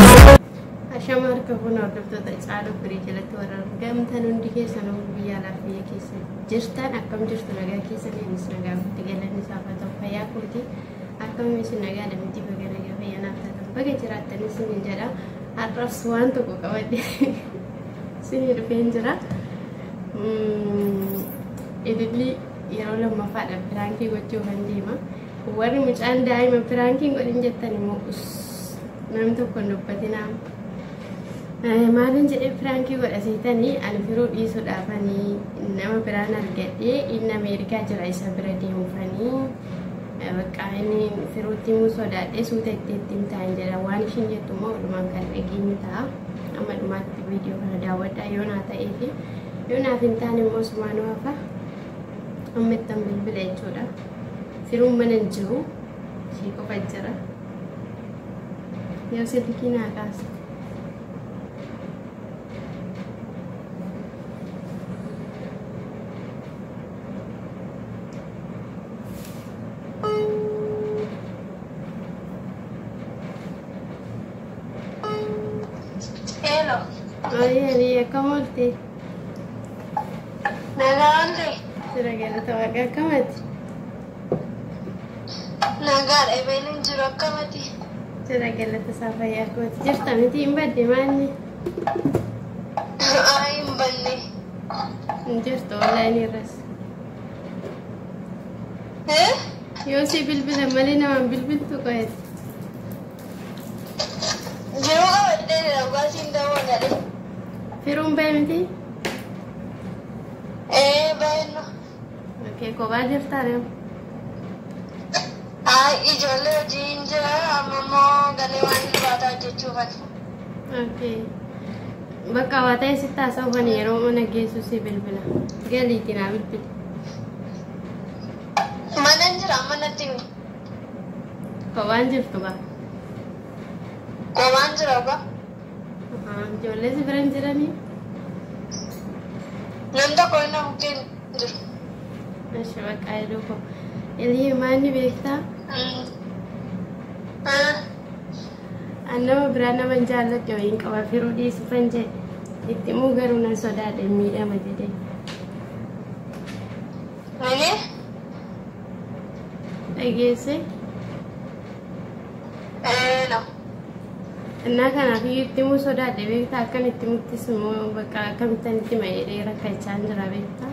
Ashamar kabun hordoftoota caaluu firii jalatti warra argamtan hundi keessan biyya alaaf biyya keessa jirtan akkam jirtu nagaa keessan innis nagaa guutti galanni isaaf haa ta'u fayyaa kooti akkam isin nagaa lamatti baga nagaa fayyanaaf taatan baga jiraattan isin jedha har'as waan tokko qabadde isin dhufeen jira idilli yeroo lammaffaadha piraankii gochuu kan deema warri mucaan daa'ima piraankiin godhin jettan immoo namni tokko hin dubbatinaa maalin jedhee piraankii godhaseetanii ani firuu dhiisuudhaafanii nama biraan argadhee inni Ameerikaa jira isa bira deemuufanii bakka inni firuutti immoo sodaadhee suuta itti ta'an jedha waan ishiin jettu immoo dhumaan kan dhageenyu ta'a amma dhumaatti viidiyoo kana daawwadhaa yoo naa ta'ee fi yoo naaf hin taane immoo sumaanuu hafa amma ittan bilbila jechuudha firuun mana hin jiru ishee qofa jira yoo silkii naa kaasa. Hello. Oye, ¿cómo te? Nagante. Será que no te va a quedar camati? Nagar, Evelyn jiro kamati. Será que le te sabe ya con cierta mente invade mani? Ay, mbani. Justo la ni res. Yo sí bilbil malina man bilbil tu koet. Jiro kamati ni rawasin dawo nare. Firum bemti? Bayno. Okay, ko ba jirta re? Ay, ijole jinja amamo galewan bata jechuufan. Okay. Bakka watay sitta sawwan yeroo mana geessu si bilbila. Galiitina bilbil. Manan jira manatti. Ko waan jirtu ba? Koman jira ba? Ijoollee si biran jiranii? Namta ko ina bukin jiru. Ashi bakka jedhu ko. Ilii maanni beektaa? Annama biraa nama hin jaalladhe wayiin qaba firuu dhiisufan jedhe itti immoo garuu nan sodaadhe miidhama jedhe. Mani? Dhageesse? No. Innaa kanaaf itti immoo sodaadhe beektaa akkan itti muttis immoo bakka akkamittan itti mayedhee rakkachaa hin jira beektaa?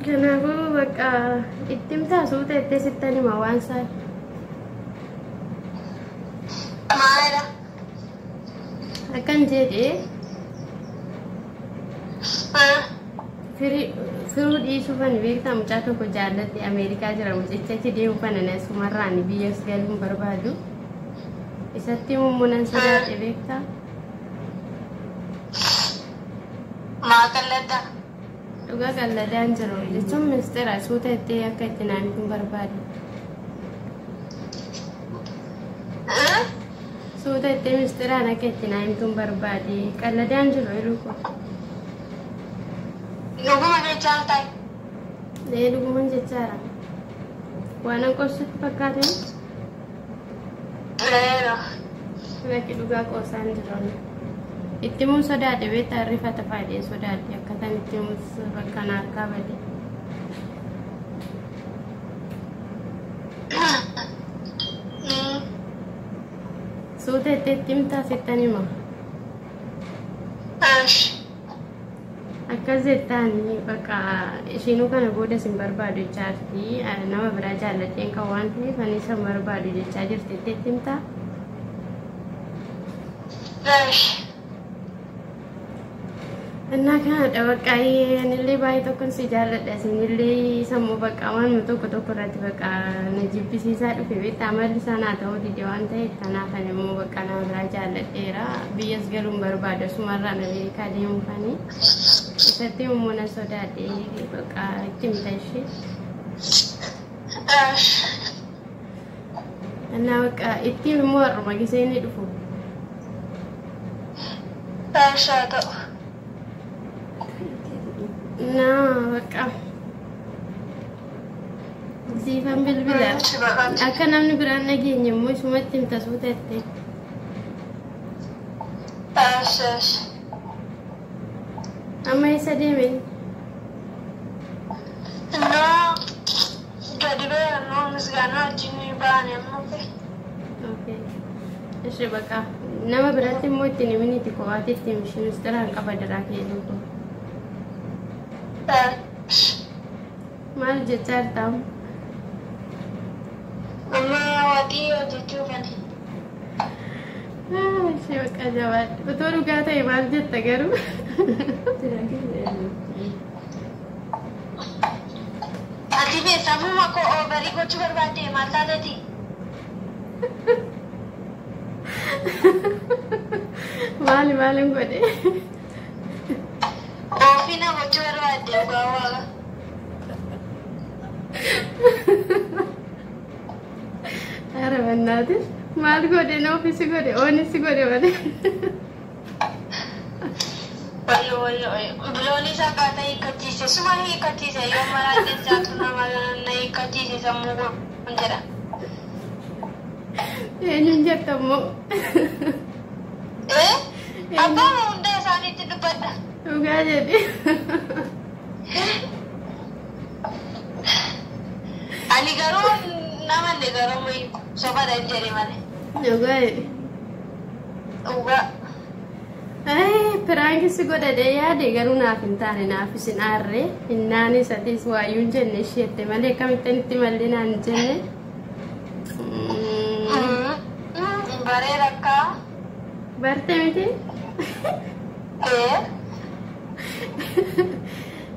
Kanaafuu bakka ittim taasuu ta'ettee sittan hima waan isaa. Maalidha? Akkan jedhee firuu dhiisuufan beektaa mucaa tokko jaalladhe Ameerikaa jira mucicha achi deemuufan ana sumarraan biyyas galuun barbaadu. Isatti mummunan sodaadhe beektaa? Maa kalladda? Dhugaa qalladaan jiru jechuun ministeera suuta itti akka itti naannoo barbaadu. Suuta itti ministeeraan akka itti naannoo barbaade qalladaan jiru eluuko. Dhuguma jechaan ta'e. Dhuguman jechaadha. Waan an qobsutti fakkaate? Lakki dhugaa qoosaan jiru. Itti mun sodaadhe beektaa rifata faayidee sodaadhe akkatan itti mun bakka naarkaa bade. Suuta itti himtaa sittan hima. Akkas jettaanii bakka ishiinuu kana booda sin barbaadu jechaa jirti nama biraa jaalladheen kan waan ta'eef ani isa barbaadu jechaa jirti itti himtaa? Innaa kanadha bakka anillee baay'ee tokkon si jaalladha isinillee sammuu bakka waan tokko irratti bakka na jibbisiisaa dhufe beektaa amalli isaa naa ta'uu dide waan ta'eef kanaaf ani immoo bakka nama biraa jaalladheera biyyas galuun barbaada sumarraan Ameerikaa deemuufanii isatti immoo na sodaadhe bakka itti himta ishee. Innaa bakka ittiin immoo har'uma gisee ni dhufu. Taashaa ta'u. Nah, baka. Siifan bilbila. Akka namni biraan nageenye immoo isumatti himta suuteette. Amma eessa deemen? Gadi beekannoo misgaanaa wajjin baane amma ta'e. Okay. Ishee baka. Nama biratti immoo ittiin himiniiti kophaatti ittiin mishiinis xiraan qaba daraa keeluutu. Maal jechaa jirtamu? Amma waatii hojjechuu kana. Ishee baka jabaadha. Otoo dhugaa ta'e maal jetta garuu? Ati beekamuma koo oobarii gochuu barbaadde maal taateti? Maalin godhe? Oofina gochuu barbaadde dhugaa waaqa. Ara bannaatis maal godhe oofisi godhe oonisi godhe malee. Wayyo. Biloonni isaa akkaataa hiikkachiise. Suma hiikkachiise yoo maraa jechaatu nama na hiikkachiise sammuu kun jedha. Eenyuun jettammoo? Abbaa hunda isaaniitti dubbadha. Dhugaa jedhe. Ani garuu namanne garuu sobadha hin jedhe malee. Dhugaa jedhe. Dhugaa. Piraangisi godhadhe yaade garuu naaf hin taane naaf isin aarree hinnaan isaatiis waayyuun jenne isheette malee akkamittiin itti mallee naan jenne. Baree rakkaa. Barte miti?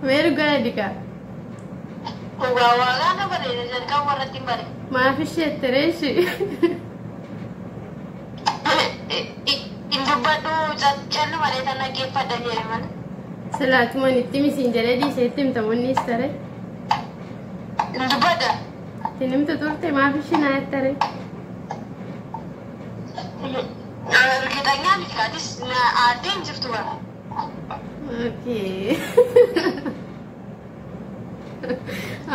Mee dhugaa dhiqaa? Dhugaa waaqaa na bareeda jalqaba warratti hin bare. Maaf isheette reeshi? Dubbadhu callu malee tan dhaggeeffadha jedhe mana. Silaatumaan itti misiin jedhee dhiiseetti himtamuunni istare. Dubbadha. Itti himtu turte maaf ishii naa ettare? Ergitanya miti kaatis aadde hin jirtu bara. Okay.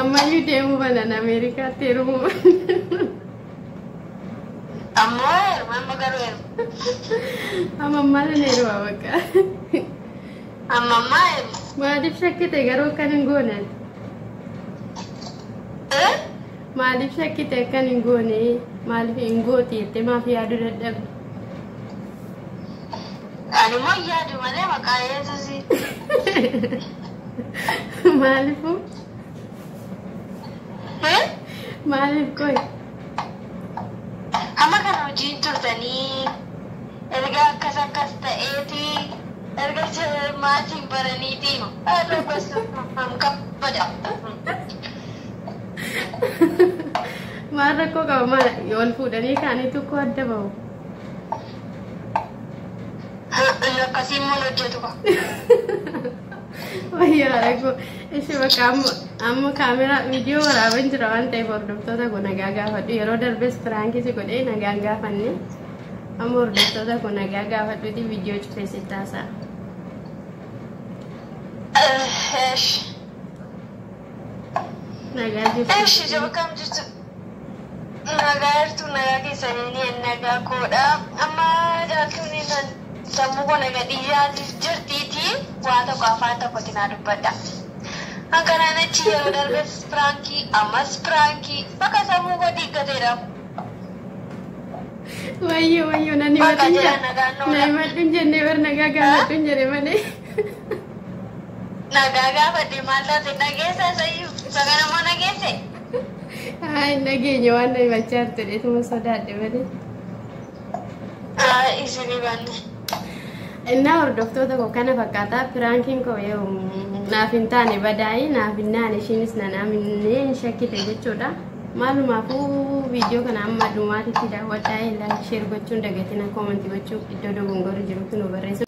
Ammayyuu deemuu banan Ameerikaatti heerumuu. Ammoo heeruma garuu heeruma. Amammaa lan heeruma bakka. Amammaa heeruma. Maaliif shakkite garuu akkan hin goonen? Maaliif shakkite akkan hin goone? Maaliif hin gooti jettee maaf yaaduu dadhabde? Ani immoo yaadu malee maqaa Yesuusii. Maaliifuu? Maaliif koyi? Amma kana hojiin turtanii erga akkas ta'eeti erga maatiin baraniitiin haadha gosa kabbada. Maal rakkoo qaba maal ol fuudhanii kaanii tokko adda bahu? Akkasiin mun hojjetu qaba. Wayyaa rakkoo ishee bakka amma kaameraa viidiyoo waraaban jira waan ta'eef hordoftoota koo nagaa gaafadhu yeroo darbees piraankii godhee nagaan gaafanne amma hordoftoota koo nagaa gaafadhuuti viidiyoo cufeessitti haasa'a. Nagaa jirtu. Ishee kam jirtu. Nagaa jirtu nagaa keessanii nagaa koodha. Amma jaaltuun isaan sammuu kun nagaa dhiyyaa jirtiiti waa tokko afaan tokkotti naa dubbadha. Akkanaan achi yeroo darbes piraankii ammas pirankii bakka sammuu koo diiggateedha. Wayyo nani madun jenne bar nagaa gaafadhu jedhe malee. Nagaa gaafadhe maal taate nageessa sayyuu sagana moo nageesse? Nageenye waan na himachaa jirtu dheetuma sodaadhe malee. Isinii banne. Innaa hordoftoota koo kana fakkaataa piraankiin koo yoo naaf hin taane badaa'ii naaf hin naane ishiinis na naamnee hin shakkite jechuudha. Maalumaafuu viidiyoo kana amma dhumaatitti daawwadhaa laayik sheer gochuun dagatina koomentii gochuu iddoo dogongorri jirutti nu barreessu.